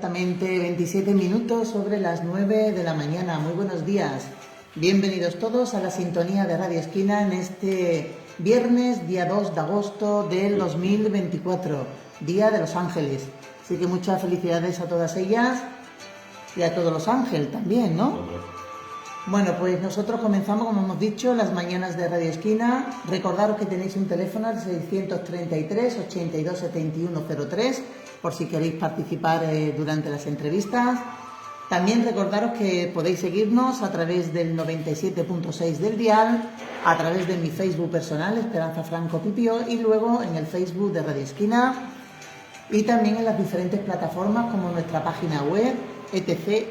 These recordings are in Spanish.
exactamente 27 minutos sobre las 9 de la mañana. Muy buenos días. Bienvenidos todos a la sintonía de Radio Esquina en este viernes, día 2 de agosto del 2024, Día de los Ángeles. Así que muchas felicidades a todas ellas y a todos los ángeles también, ¿no? Bueno, pues nosotros comenzamos, como hemos dicho, las mañanas de Radio Esquina. Recordaros que tenéis un teléfono al 633 82 71 03 por si queréis participar durante las entrevistas. También recordaros que podéis seguirnos a través del 97.6 del dial, a través de mi Facebook personal, Esperanza Franco Pipio, y luego en el Facebook de Radio Esquina, y también en las diferentes plataformas como nuestra página web, etc.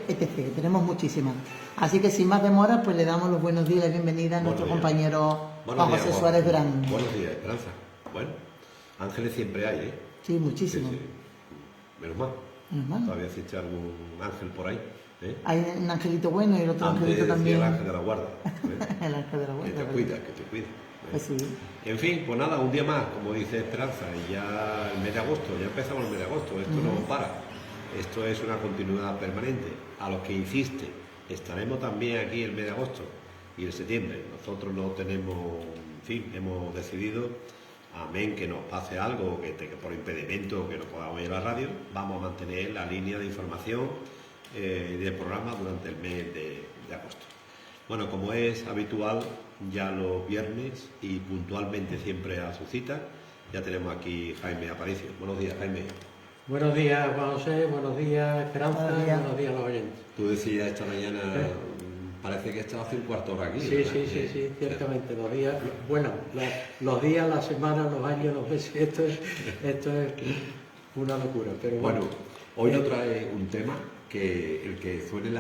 Tenemos muchísimas. Así que sin más demora, pues le damos los buenos días y bienvenida a nuestro compañero Juan José Suárez Durán. Buenos días, Esperanza. Bueno, ángeles siempre hay, ¿eh? Sí, muchísimos. Sí. Menos mal. Todavía existe algún ángel por ahí, ¿eh? Hay un angelito bueno y el otro Antes angelito decía también. el ángel de la guarda, ¿eh? El ángel de la guarda. Que te cuida. Pues sí. En fin, pues nada, un día más, como dice Esperanza, y ya el mes de agosto, ya empezamos el mes de agosto, esto no para, esto es una continuidad permanente. A los que insiste, estaremos también aquí el mes de agosto y el septiembre. Nosotros no tenemos, en fin, hemos decidido, amén que nos pase algo, que por impedimento que no podamos ir a la radio, vamos a mantener la línea de información del programa durante el mes de agosto. Bueno, como es habitual, ya los viernes y puntualmente siempre a su cita, ya tenemos aquí Jaime Aparicio. Buenos días, Jaime. Buenos días, Juan José, buenos días, Esperanza, buenos días a los oyentes. Tú decías esta mañana, parece que estás hace un cuarto de hora aquí. Sí, ciertamente, los días, bueno, los días, las semanas, los años, los meses, esto es una locura, pero bueno. Hoy nos trae un tema que el que suene el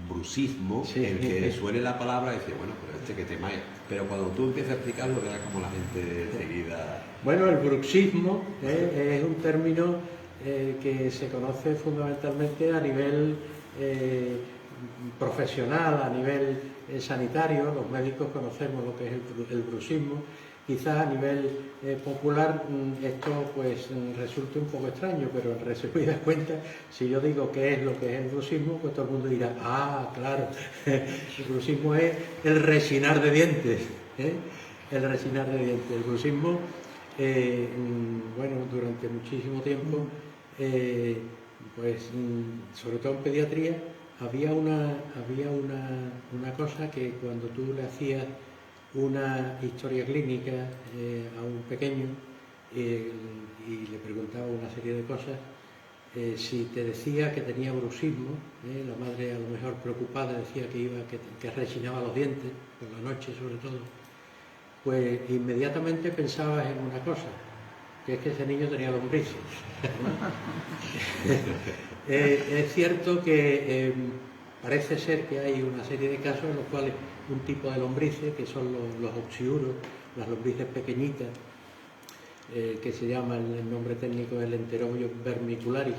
bruxismo, el que suene la palabra, dice, bueno, pero ¿qué tema es? Pero cuando tú empiezas a explicarlo, verás como la gente enseguida... Bueno, el bruxismo es un término que se conoce fundamentalmente a nivel profesional, a nivel sanitario. Los médicos conocemos lo que es el bruxismo. Quizás a nivel popular esto pues resulte un poco extraño, pero en resumidas cuentas, si yo digo qué es lo que es el bruxismo, pues todo el mundo dirá, claro, el bruxismo es el rechinar de dientes, el rechinar de dientes. El bruxismo, bueno, durante muchísimo tiempo, pues sobre todo en pediatría, había una cosa que cuando tú le hacías una historia clínica a un pequeño y le preguntaba una serie de cosas, si te decía que tenía bruxismo, la madre a lo mejor preocupada decía que rechinaba los dientes, por la noche sobre todo, pues inmediatamente pensabas en una cosa, que es que ese niño tenía lombrices. Es cierto que parece ser que hay una serie de casos en los cuales un tipo de lombrices, que son los oxiuros, las lombrices pequeñitas, que se llama, el nombre técnico es el Enterobio vermicularis,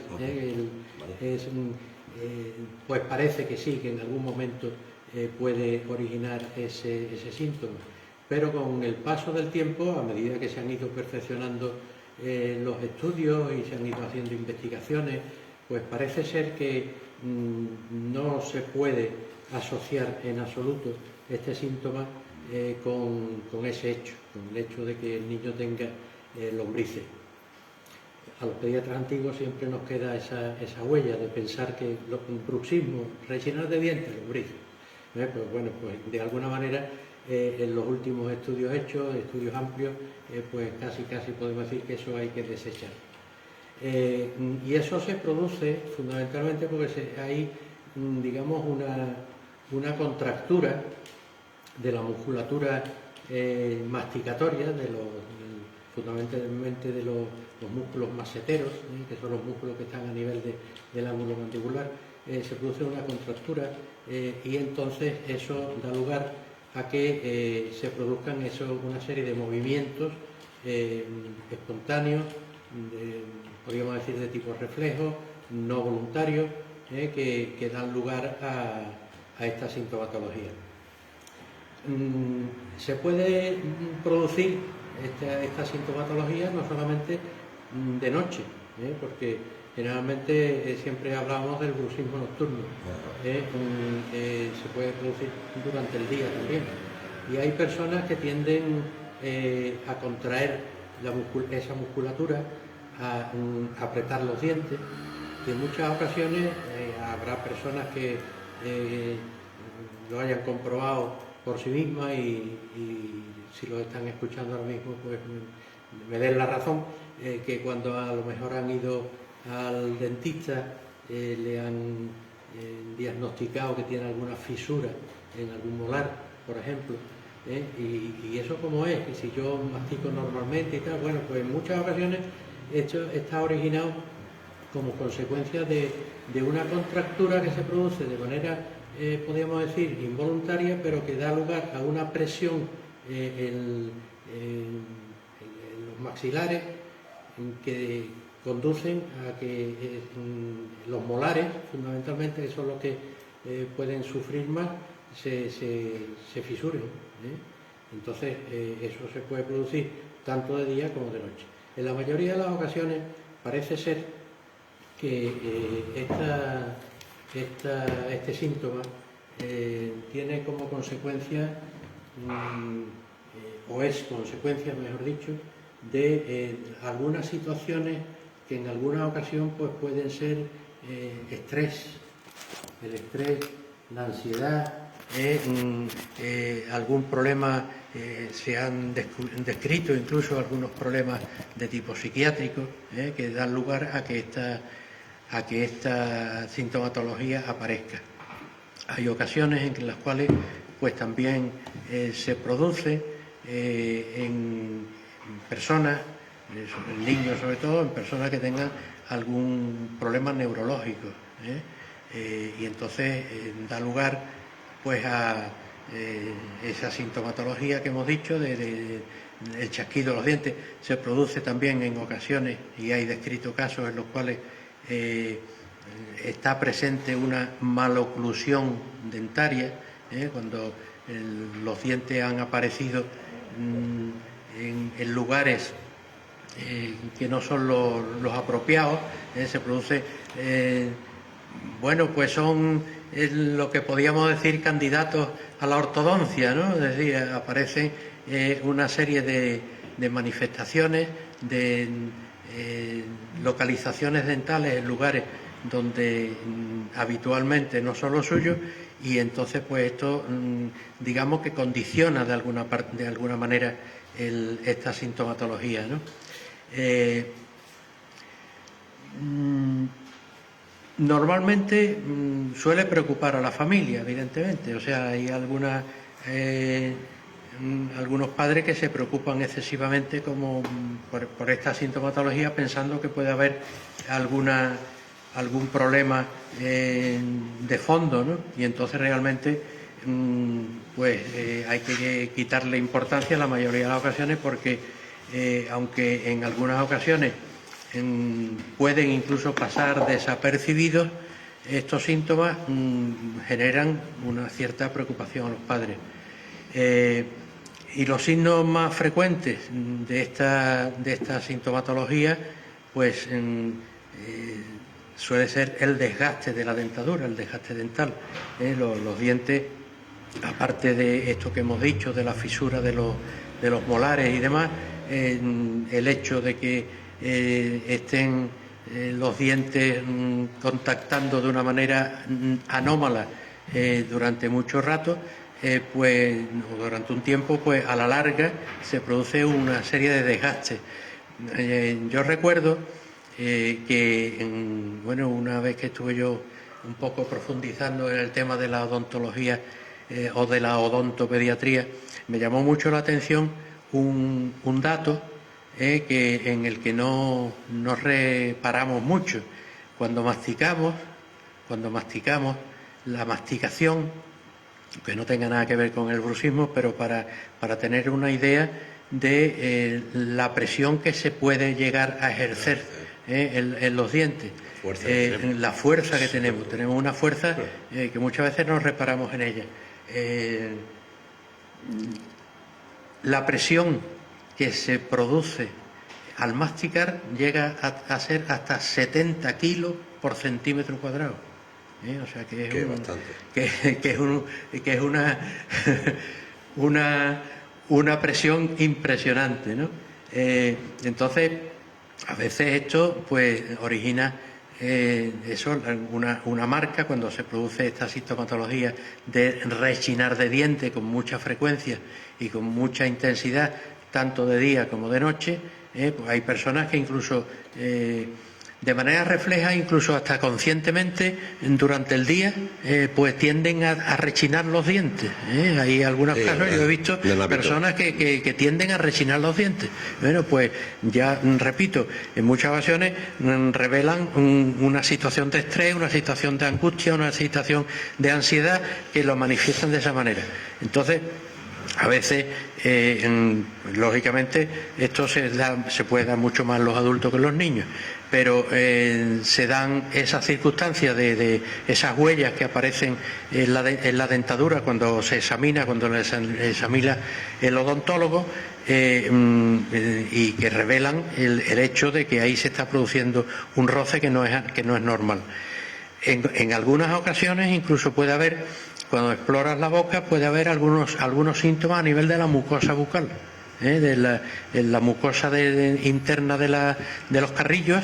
pues parece que sí, que en algún momento puede originar ese síntoma. Pero con el paso del tiempo, a medida que se han ido perfeccionando los estudios y se han ido haciendo investigaciones, pues parece ser que no se puede asociar en absoluto este síntoma con ese hecho, con el hecho de que el niño tenga lombrices. A los pediatras antiguos siempre nos queda esa huella de pensar que bruxismo, rechinar de dientes, lombrices. Pues bueno, pues de alguna manera en los últimos estudios hechos, estudios amplios, pues casi podemos decir que eso hay que desechar. Y eso se produce fundamentalmente porque hay, digamos, una contractura de la musculatura masticatoria, fundamentalmente de los músculos maseteros, que son los músculos que están a nivel del ángulo mandibular. Se produce una contractura y entonces eso da lugar a que se produzcan una serie de movimientos espontáneos, podríamos decir de tipo reflejo, no voluntarios, que dan lugar a esta sintomatología. Se puede producir esta sintomatología no solamente de noche, porque Generalmente siempre hablamos del bruxismo nocturno, se puede producir durante el día también. Y hay personas que tienden a contraer esa musculatura, a apretar los dientes, y en muchas ocasiones habrá personas que lo hayan comprobado por sí mismas y si lo están escuchando ahora mismo, pues me den la razón, que cuando a lo mejor han ido al dentista le han diagnosticado que tiene alguna fisura en algún molar, por ejemplo, y eso como es, y si yo mastico normalmente y tal, bueno, pues en muchas ocasiones esto está originado como consecuencia de una contractura que se produce de manera, podríamos decir, involuntaria, pero que da lugar a una presión en los maxilares que conducen a que los molares, fundamentalmente, que son los que pueden sufrir más, se fisuren. Entonces, eso se puede producir tanto de día como de noche. En la mayoría de las ocasiones parece ser que este síntoma tiene como consecuencia, o es consecuencia, mejor dicho, de algunas situaciones que en alguna ocasión pues, pueden ser estrés, el estrés, la ansiedad, algún problema, se han descrito incluso algunos problemas de tipo psiquiátrico que dan lugar a que esta sintomatología aparezca. Hay ocasiones en las cuales pues también se produce en personas, en niños sobre todo, en personas que tengan algún problema neurológico, y entonces da lugar pues a esa sintomatología que hemos dicho el chasquido de los dientes. Se produce también en ocasiones, y hay descritos casos en los cuales está presente una maloclusión dentaria, cuando los dientes han aparecido en lugares que no son los apropiados, se produce, bueno, pues son lo que podríamos decir candidatos a la ortodoncia, ¿no? Es decir, aparecen una serie de manifestaciones, de localizaciones dentales en lugares donde habitualmente no son los suyos, y entonces pues esto digamos que condiciona de alguna manera esta sintomatología, ¿no? Normalmente suele preocupar a la familia, evidentemente, o sea, hay algunos padres que se preocupan excesivamente por esta sintomatología, pensando que puede haber algún problema de fondo, ¿no? Y entonces realmente pues hay que quitarle importancia en la mayoría de las ocasiones, porque aunque en algunas ocasiones pueden incluso pasar desapercibidos, estos síntomas generan una cierta preocupación a los padres. Y los signos más frecuentes de esta sintomatología pues suele ser el desgaste de la dentadura, el desgaste dental. Los dientes, aparte de esto que hemos dicho, de la fisura de los molares y demás, el hecho de que estén los dientes contactando de una manera anómala durante mucho rato, pues durante un tiempo, pues a la larga se produce una serie de desgastes. Yo recuerdo que bueno, una vez que estuve yo un poco profundizando en el tema de la odontología o de la odontopediatría, me llamó mucho la atención un dato en el que no nos reparamos mucho. Cuando masticamos, la masticación, que no tenga nada que ver con el bruxismo, pero para tener una idea de la presión que se puede llegar a ejercer en los dientes, la fuerza que tenemos una fuerza que muchas veces nos reparamos en ella. La presión que se produce al masticar llega a ser hasta 70 kilos por centímetro cuadrado. O sea que es, que es una presión impresionante, ¿no? Entonces, a veces esto pues origina una marca cuando se produce esta sintomatología de rechinar de diente con mucha frecuencia y con mucha intensidad, tanto de día como de noche. Pues hay personas que incluso de manera refleja, incluso hasta conscientemente, durante el día, pues tienden a rechinar los dientes. Hay algunos casos, yo he visto personas que tienden a rechinar los dientes. Bueno, pues ya repito, en muchas ocasiones revelan una situación de estrés, una situación de angustia, una situación de ansiedad que lo manifiestan de esa manera. Entonces, a veces, lógicamente, esto se puede dar mucho más en los adultos que en los niños, pero se dan esas circunstancias de esas huellas que aparecen en la dentadura cuando se examina, cuando examina el odontólogo, y que revelan el hecho de que ahí se está produciendo un roce que no es normal. En algunas ocasiones incluso puede haber, cuando exploras la boca, puede haber algunos síntomas a nivel de la mucosa bucal, de la mucosa interna de los carrillos,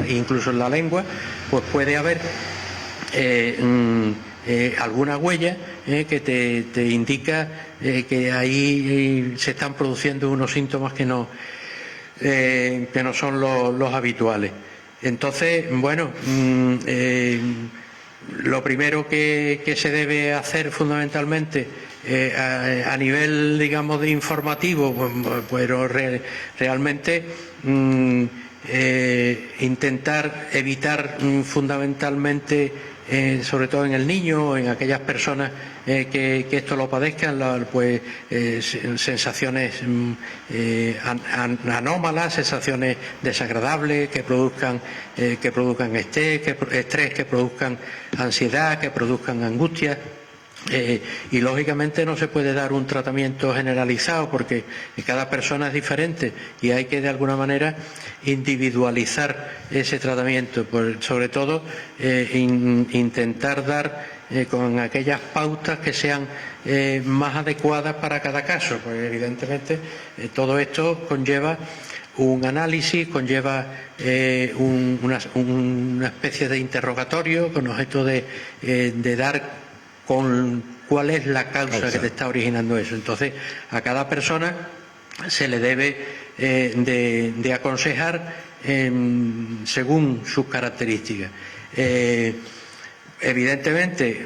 incluso en la lengua, pues puede haber alguna huella que te indica que ahí se están produciendo unos síntomas que no son los habituales. Entonces, bueno, lo primero que se debe hacer fundamentalmente a nivel, digamos, de informativo, pero realmente intentar evitar fundamentalmente, sobre todo en el niño o en aquellas personas que esto lo padezcan, pues sensaciones anómalas, sensaciones desagradables que produzcan estrés, que produzcan ansiedad, que produzcan angustia. Y lógicamente no se puede dar un tratamiento generalizado porque cada persona es diferente y hay que de alguna manera individualizar ese tratamiento, pues sobre todo intentar dar con aquellas pautas que sean más adecuadas para cada caso, pues evidentemente todo esto conlleva un análisis, conlleva una especie de interrogatorio con objeto de dar con cuál es la causa que te está originando eso. Entonces, a cada persona se le debe de aconsejar según sus características. Evidentemente,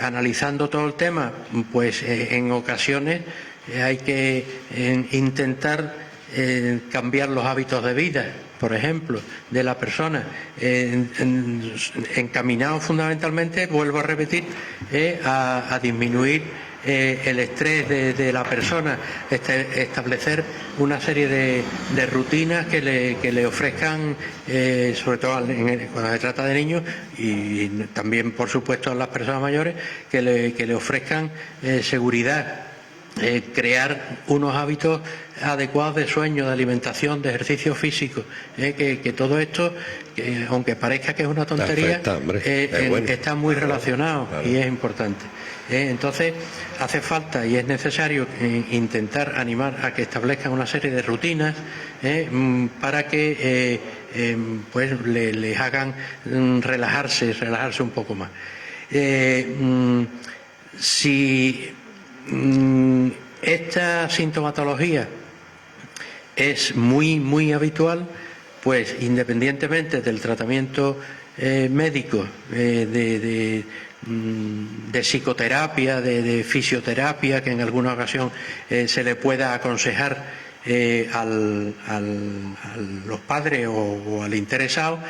analizando todo el tema, pues en ocasiones hay que intentar cambiar los hábitos de vida, por ejemplo, de la persona, encaminado fundamentalmente, vuelvo a repetir, a disminuir el estrés de la persona, establecer una serie de rutinas que le ofrezcan, sobre todo cuando se trata de niños y también, por supuesto, a las personas mayores, que le ofrezcan seguridad. Crear unos hábitos adecuados de sueño, de alimentación, de ejercicio físico, que todo esto, aunque parezca que es una tontería, está muy relacionado, claro, y es importante. Entonces hace falta y es necesario intentar animar a que establezcan una serie de rutinas para que pues les hagan relajarse un poco más. Si esta sintomatología es muy habitual, pues independientemente del tratamiento médico, de psicoterapia, de fisioterapia, que en alguna ocasión se le pueda aconsejar a los padres o al interesado,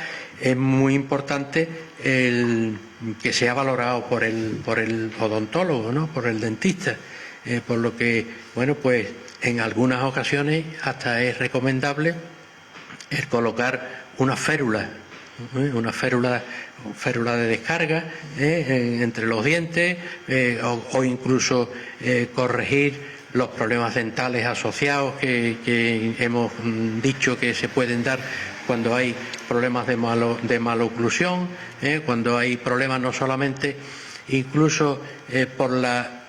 es muy importante que sea valorado por el odontólogo, ¿no?, por el dentista, por lo que, bueno, pues en algunas ocasiones hasta es recomendable el colocar una férula de descarga entre los dientes, o incluso corregir los problemas dentales asociados que hemos dicho que se pueden dar cuando hay problemas de maloclusión, cuando hay problemas no solamente incluso por la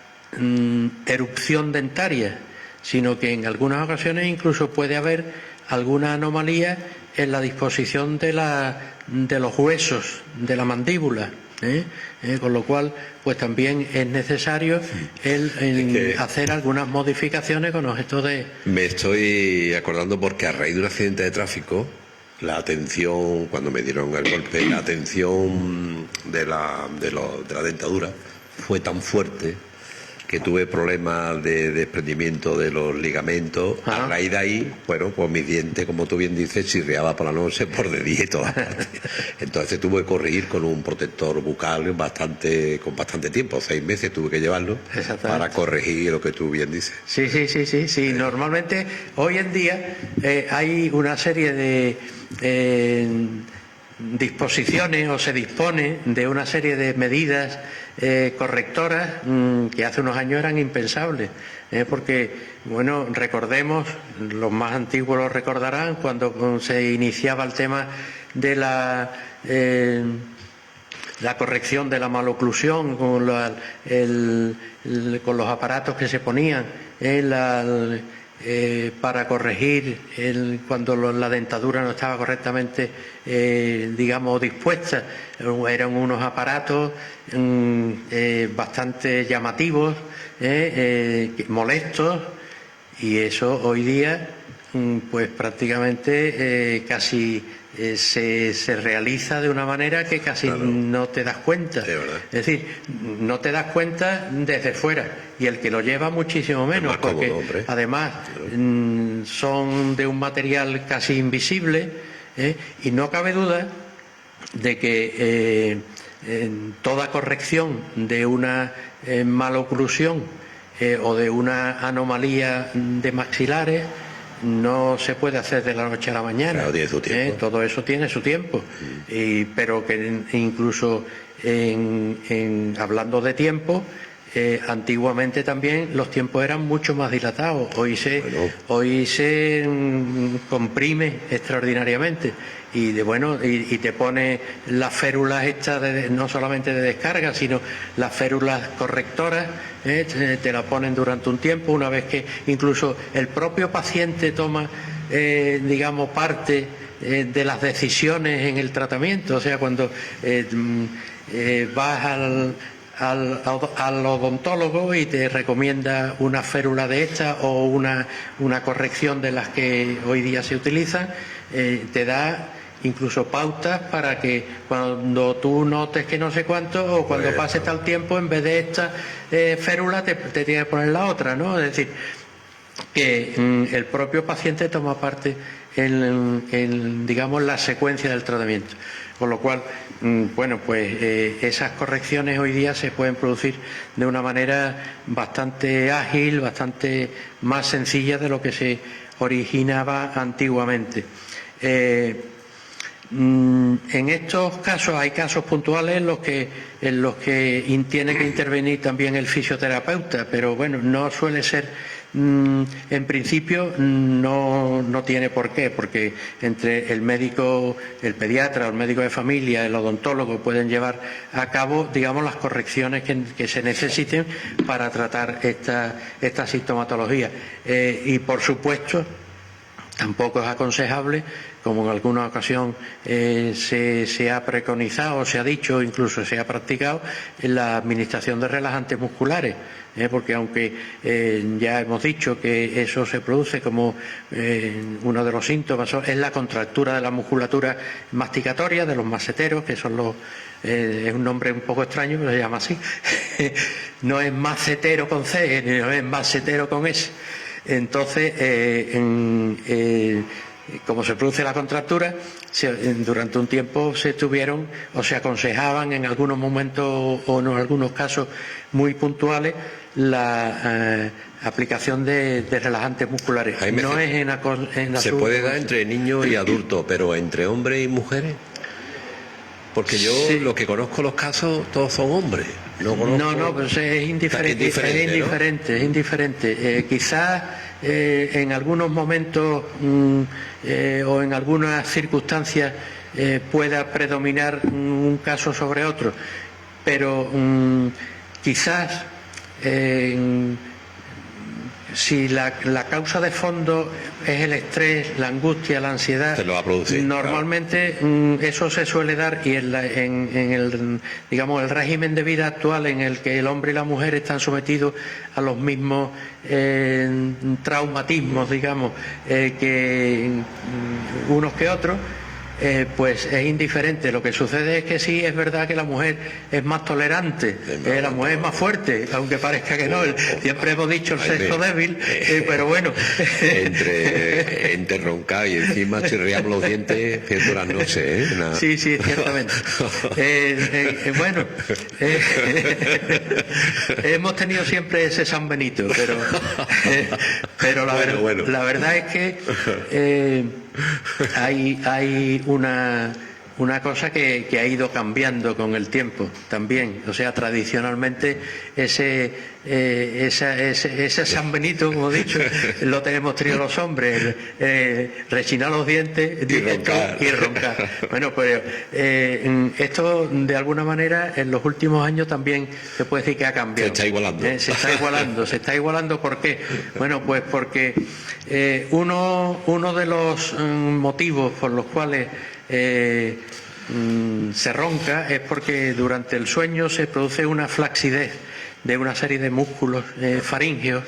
erupción dentaria, sino que en algunas ocasiones incluso puede haber alguna anomalía en la disposición de los huesos de la mandíbula. Con lo cual, pues también es necesario hacer algunas modificaciones con objeto de... Me estoy acordando porque a raíz de un accidente de tráfico, la atención, cuando me dieron el golpe, la atención de la dentadura fue tan fuerte que tuve problemas de desprendimiento de los ligamentos. A raíz de ahí, bueno, pues mis dientes, como tú bien dices, chirriaba por la noche, por de día y todas partes. Entonces tuve que corregir con un protector bucal con bastante tiempo, 6 meses tuve que llevarlo para corregir lo que tú bien dices. Sí. Normalmente, hoy en día hay una serie de disposiciones o se dispone de una serie de medidas correctoras que hace unos años eran impensables, porque, bueno, recordemos, los más antiguos lo recordarán, cuando se iniciaba el tema de la corrección de la maloclusión con los aparatos que se ponían para corregir cuando la dentadura no estaba correctamente, digamos, dispuesta. Eran unos aparatos bastante llamativos, molestos, y eso hoy día pues prácticamente casi se realiza de una manera que casi no te das cuenta. Es decir, no te das cuenta desde fuera, y el que lo lleva muchísimo menos, porque cómodo, además son de un material casi invisible, y no cabe duda de que toda corrección de una maloclusión o de una anomalía de maxilares no se puede hacer de la noche a la mañana. Claro, tiene su tiempo. Todo eso tiene su tiempo. Pero que incluso hablando de tiempo, antiguamente también los tiempos eran mucho más dilatados. Hoy se comprime extraordinariamente. Y te pone las férulas estas no solamente de descarga, sino las férulas correctoras, te la ponen durante un tiempo, una vez que incluso el propio paciente toma, digamos, parte de las decisiones en el tratamiento. O sea, cuando vas al odontólogo y te recomienda una férula de esta o una corrección de las que hoy día se utilizan, te da incluso pautas para que cuando tú notes que no sé cuánto, o cuando pase tal tiempo, en vez de esta férula te tienes que poner la otra, ¿no? Es decir, que el propio paciente toma parte en digamos, la secuencia del tratamiento. Con lo cual, esas correcciones hoy día se pueden producir de una manera bastante ágil, bastante más sencilla de lo que se originaba antiguamente. En estos casos hay casos puntuales en los que tiene que intervenir también el fisioterapeuta, pero bueno, no suele ser, en principio no tiene por qué, porque entre el médico, el pediatra, el médico de familia, el odontólogo pueden llevar a cabo, digamos, las correcciones que se necesiten para tratar esta sintomatología. Y por supuesto, tampoco es aconsejable, como en alguna ocasión se ha preconizado, o se ha dicho, incluso se ha practicado, la administración de relajantes musculares, porque aunque ya hemos dicho que eso se produce como uno de los síntomas, es la contractura de la musculatura masticatoria, de los maceteros, que son los... es un nombre un poco extraño, pero se llama así. No es macetero con C, no es macetero con S. Entonces, como se produce la contractura, durante un tiempo se tuvieron o se aconsejaban en algunos momentos o en algunos casos muy puntuales la aplicación de relajantes musculares. No es en se puede dar entre niños y adultos, pero entre hombres y mujeres. Porque yo lo que conozco los casos, todos son hombres. No conozco. No, pues es indiferente. Es indiferente. Quizás en algunos momentos o en algunas circunstancias pueda predominar un caso sobre otro, pero quizás si la causa de fondo es el estrés, la angustia, la ansiedad, se lo va a producir, normalmente eso se suele dar, y en el, digamos, el régimen de vida actual, en el que el hombre y la mujer están sometidos a los mismos traumatismos, digamos, que unos que otros, pues es indiferente. Lo que sucede es que sí, es verdad que la mujer es más tolerante, la mujer es más fuerte, aunque parezca que no. Siempre hemos dicho el sexo débil, pero bueno. Entre roncar y encima chirriamos los dientes, cierto las noches, ¿eh? Sí, ciertamente. Bueno, hemos tenido siempre ese San Benito, pero la verdad es que hay una cosa que ha ido cambiando con el tiempo también. O sea, tradicionalmente ese San Benito, como he dicho, lo tenemos tenido los hombres, rechinar los dientes y roncar. Bueno, pues esto de alguna manera en los últimos años también se puede decir que ha cambiado. Se está igualando. ¿Por qué? Bueno, pues porque uno de los motivos por los cuales se ronca es porque durante el sueño se produce una flacidez de una serie de músculos faríngeos,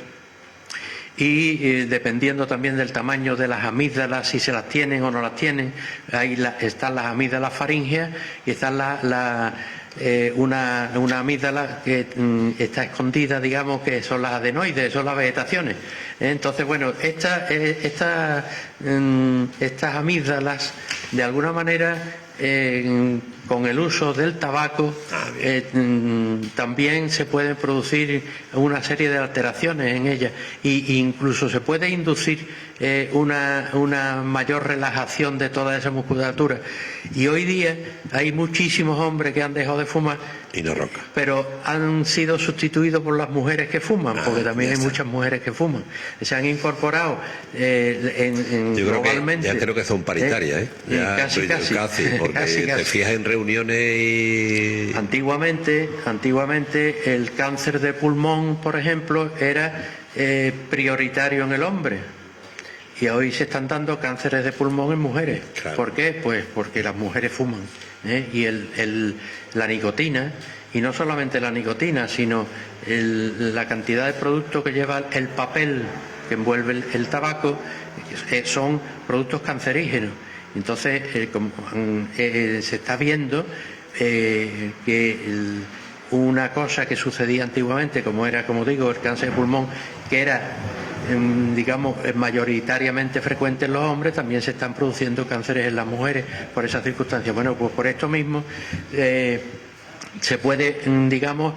y dependiendo también del tamaño de las amígdalas, si se las tienen o no las tienen, ahí están las amígdalas faríngeas y están una amígdala que está escondida, digamos, que son las adenoides, son las vegetaciones. Entonces, bueno, estas amígdalas, de alguna manera, con el uso del tabaco, también se pueden producir una serie de alteraciones en ellas, e incluso se puede inducir una mayor relajación de toda esa musculatura. Y hoy día hay muchísimos hombres que han dejado de fumar y no roncan, pero han sido sustituidos por las mujeres que fuman, porque también hay muchas mujeres que fuman. Se han incorporado yo globalmente. Ya creo que son paritarias, Casi, porque te fijas en reuniones y... Antiguamente el cáncer de pulmón, por ejemplo, era prioritario en el hombre, y hoy se están dando cánceres de pulmón en mujeres. Claro. ¿Por qué? Pues porque las mujeres fuman, y la nicotina, y no solamente la nicotina, sino la cantidad de productos que lleva el papel que envuelve el tabaco, son productos cancerígenos. Entonces se está viendo que una cosa que sucedía antiguamente, como digo, el cáncer de pulmón, que era, digamos, mayoritariamente frecuente en los hombres, también se están produciendo cánceres en las mujeres por esas circunstancias. Bueno, pues por esto mismo se puede, digamos,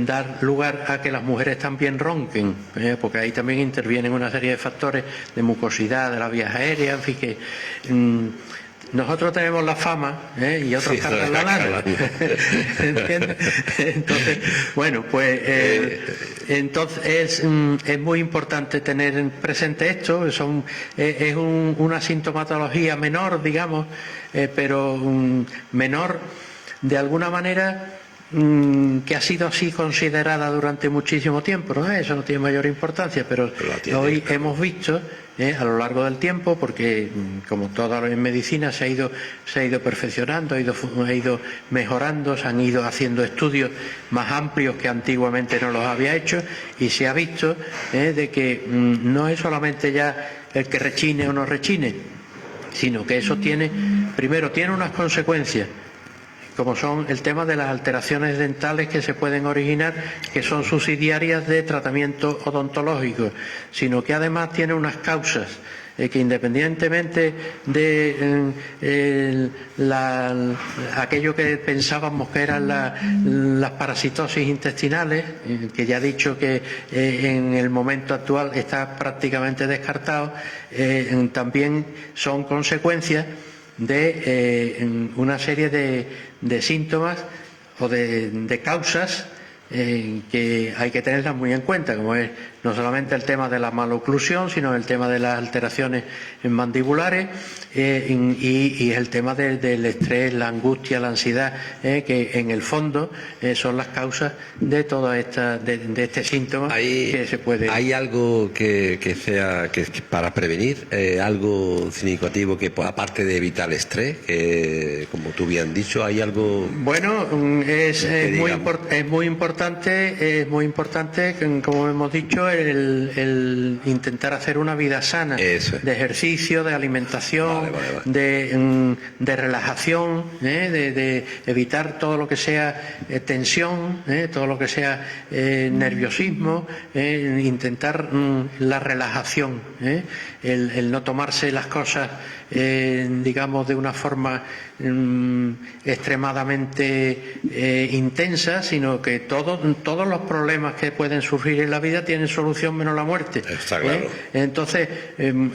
dar lugar a que las mujeres también ronquen, porque ahí también intervienen una serie de factores de mucosidad de las vías aéreas, en fin, que nosotros tenemos la fama, y otros cargan la lana. ¿Entiendes? Entonces, bueno, pues entonces es muy importante tener presente esto. Es una sintomatología menor, digamos, pero menor de alguna manera, que ha sido así considerada durante muchísimo tiempo, ¿no? Eso no tiene mayor importancia, pero hoy hemos visto a lo largo del tiempo, porque como todo en medicina se ha ido perfeccionando, ha ido mejorando, se han ido haciendo estudios más amplios que antiguamente no los había hecho, y se ha visto de que no es solamente ya el que rechine o no rechine, sino que eso tiene unas consecuencias, como son el tema de las alteraciones dentales que se pueden originar, que son subsidiarias de tratamiento odontológico, sino que además tiene unas causas que, independientemente de aquello que pensábamos que eran las parasitosis intestinales, que ya he dicho que en el momento actual está prácticamente descartado, también son consecuencias de una serie de síntomas de causas que hay que tenerlas muy en cuenta, como es no solamente el tema de la maloclusión, sino el tema de las alteraciones mandibulares y el tema del estrés, la angustia, la ansiedad, que en el fondo son las causas de toda esta de este síntoma que se puede. ¿Hay algo que sea que para prevenir, algo significativo que aparte de evitar el estrés, que como tú bien has dicho, hay algo? Bueno, es muy importante, como hemos dicho, el intentar hacer una vida sana, de ejercicio, de alimentación, de relajación, de evitar todo lo que sea tensión, todo lo que sea nerviosismo, intentar la relajación, el no tomarse las cosas digamos de una forma extremadamente intensa, sino que todos los problemas que pueden surgir en la vida tienen solución menos la muerte. Está claro. Entonces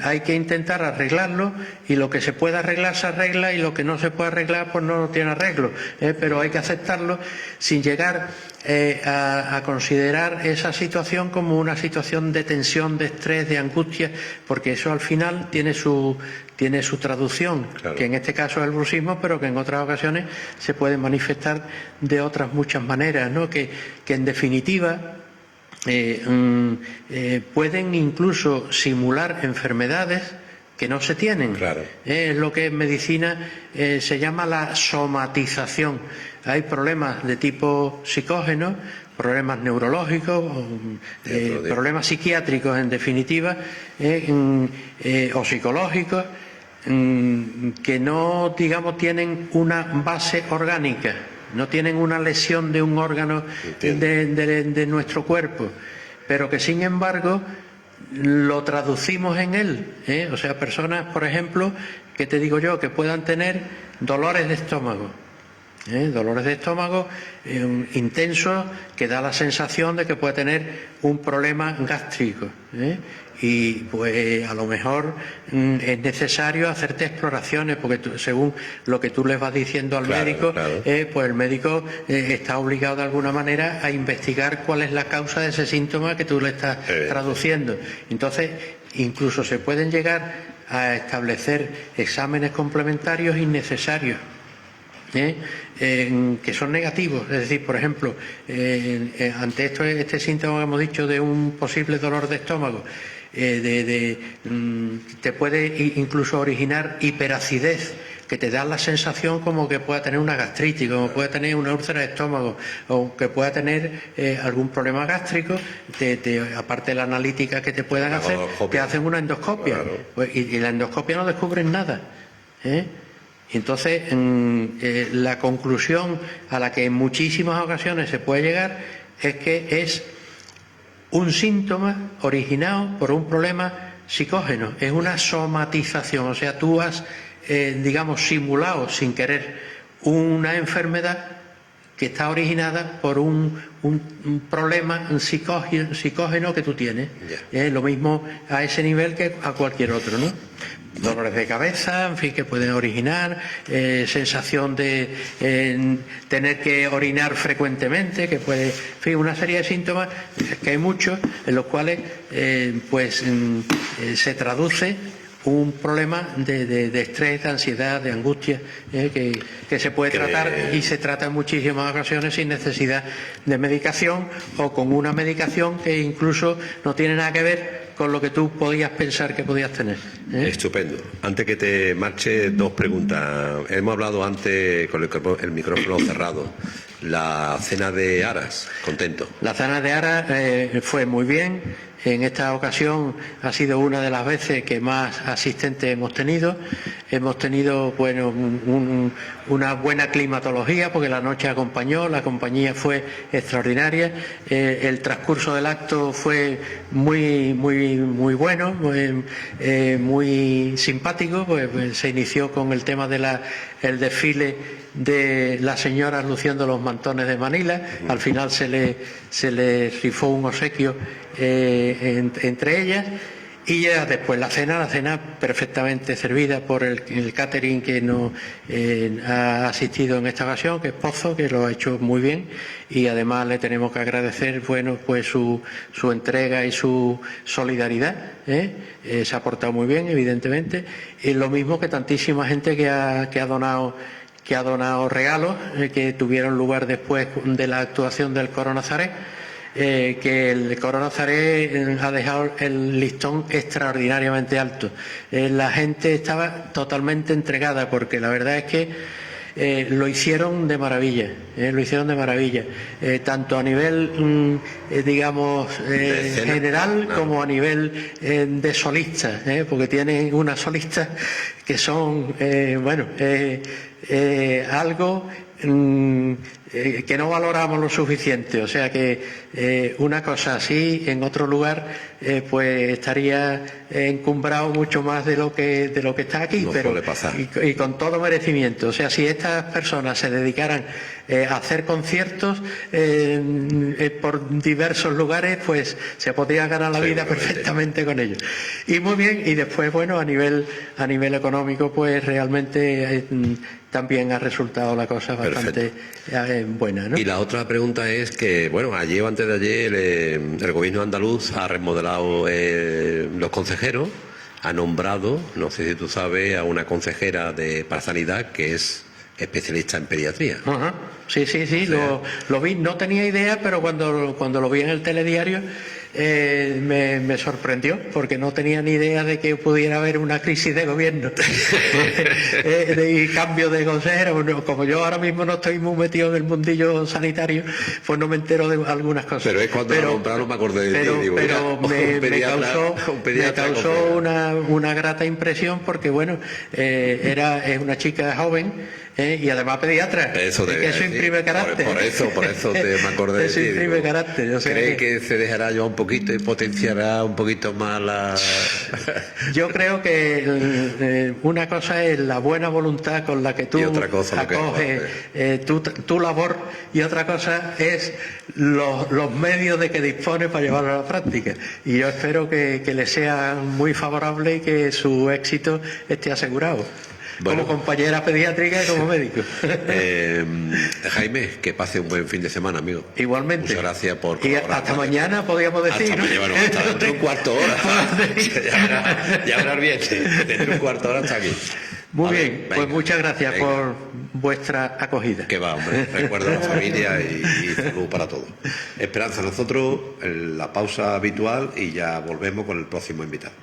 hay que intentar arreglarlo, y lo que se puede arreglar se arregla, y lo que no se puede arreglar pues no tiene arreglo, pero hay que aceptarlo sin llegar a considerar esa situación como una situación de tensión, de estrés, de angustia, porque eso al final tiene su traducción, claro, que en este caso es el bruxismo, pero que en otras ocasiones se puede manifestar de otras muchas maneras, ¿no? Que en definitiva pueden incluso simular enfermedades que no se tienen. Claro. Es lo que en medicina se llama la somatización. Hay problemas de tipo psicógeno, problemas neurológicos, problemas psiquiátricos en definitiva, o psicológicos, que no, digamos, tienen una base orgánica, no tienen una lesión de un órgano de nuestro cuerpo, pero que sin embargo lo traducimos en él, o sea, personas, por ejemplo, que te digo yo, que puedan tener dolores de estómago, intensos, que da la sensación de que puede tener un problema gástrico, y pues a lo mejor es necesario hacerte exploraciones, porque según lo que tú le vas diciendo al médico, pues el médico está obligado de alguna manera a investigar cuál es la causa de ese síntoma que tú le estás traduciendo. Entonces incluso se pueden llegar a establecer exámenes complementarios innecesarios, que son negativos. Es decir, por ejemplo, ante este síntoma que hemos dicho de un posible dolor de estómago, te puede incluso originar hiperacidez, que te da la sensación como que pueda tener una gastritis, como pueda tener una úlcera de estómago, o que pueda tener algún problema gástrico. Aparte de la analítica que te puedan hacer, te hacen una endoscopia, y la endoscopia no descubren nada, Entonces, la conclusión a la que en muchísimas ocasiones se puede llegar es que es un síntoma originado por un problema psicógeno, es una somatización, o sea, tú has, digamos, simulado sin querer una enfermedad que está originada por un problema psicógeno que tú tienes. Lo mismo a ese nivel que a cualquier otro, ¿no? Dolores de cabeza, en fin, que pueden originar, sensación de tener que orinar frecuentemente, que puede, en fin, una serie de síntomas, que hay muchos, en los cuales se traduce un problema de estrés, de ansiedad, de angustia, que se puede tratar, y se trata en muchísimas ocasiones sin necesidad de medicación, o con una medicación que incluso no tiene nada que ver con lo que tú podías pensar que podías tener. Estupendo. Antes que te marche, dos preguntas. Hemos hablado antes con el micrófono cerrado. La cena de Aras, contento. La cena de Aras fue muy bien. En esta ocasión ha sido una de las veces que más asistentes hemos tenido. Hemos tenido, bueno, una buena climatología, porque la noche acompañó, la compañía fue extraordinaria. El transcurso del acto fue muy bueno, muy simpático. Pues se inició con el tema de el desfile de las señoras luciendo los mantones de Manila. Al final se le rifó un obsequio entre ellas, Y ya después la cena perfectamente servida por el catering que nos ha asistido en esta ocasión, que es Pozo, que lo ha hecho muy bien, y además le tenemos que agradecer, bueno, pues su entrega y su solidaridad, se ha portado muy bien, evidentemente, y lo mismo que tantísima gente que ha donado regalos que tuvieron lugar después de la actuación del Coro Nazaret. Que el Coro Nazaret ha dejado el listón extraordinariamente alto. La gente estaba totalmente entregada, porque la verdad es que lo hicieron de maravilla, tanto a nivel, digamos, general, como a nivel de solistas, porque tienen unas solistas que son, algo que no valoramos lo suficiente, o sea que una cosa así en otro lugar pues estaría encumbrado mucho más de lo que está aquí, no pero suele pasar. y con todo merecimiento. O sea, si estas personas se dedicaran a hacer conciertos por diversos lugares, pues se podría ganar la vida perfectamente con ellos. Y muy bien, y después, bueno, a nivel económico, pues realmente también ha resultado la cosa bastante buena, ¿no? Y la otra pregunta es que, bueno, ayer o antes de ayer el gobierno andaluz ha remodelado los consejeros, ha nombrado, no sé si tú sabes, a una consejera para sanidad que es especialista en pediatría. Ajá. Sí, lo vi, no tenía idea, pero cuando lo vi en el telediario me sorprendió, porque no tenía ni idea de que pudiera haber una crisis de gobierno y cambio de consejero. Bueno, como yo ahora mismo no estoy muy metido en el mundillo sanitario, pues no me entero de algunas cosas. Pero es cuando lo nombraron, me acordé de ti. Digo, me causó una grata impresión, porque bueno, es una chica joven, y además pediatra. Eso imprime carácter. Por eso me acordé de ti. Eso imprime carácter. O sea, ¿cree que se dejará ya un poquito y potenciará un poquito más la...? Yo creo que una cosa es la buena voluntad con la que tú acoges tu labor, y otra cosa es los medios de que dispone para llevarlo a la práctica. Y yo espero que le sea muy favorable y que su éxito esté asegurado. Bueno, como compañera pediátrica y como médico. Jaime, que pase un buen fin de semana, amigo. Igualmente. Muchas gracias por colaborar. Y hasta mañana, podríamos decir, hasta ¿no? Mañana, bueno, hasta dentro de un cuarto de hora. ya verás bien, dentro de un cuarto de hora está aquí. Muy bien, pues muchas gracias por vuestra acogida. Que va, hombre. Recuerda a la familia y salud para todos. Esperanza, nosotros la pausa habitual y ya volvemos con el próximo invitado.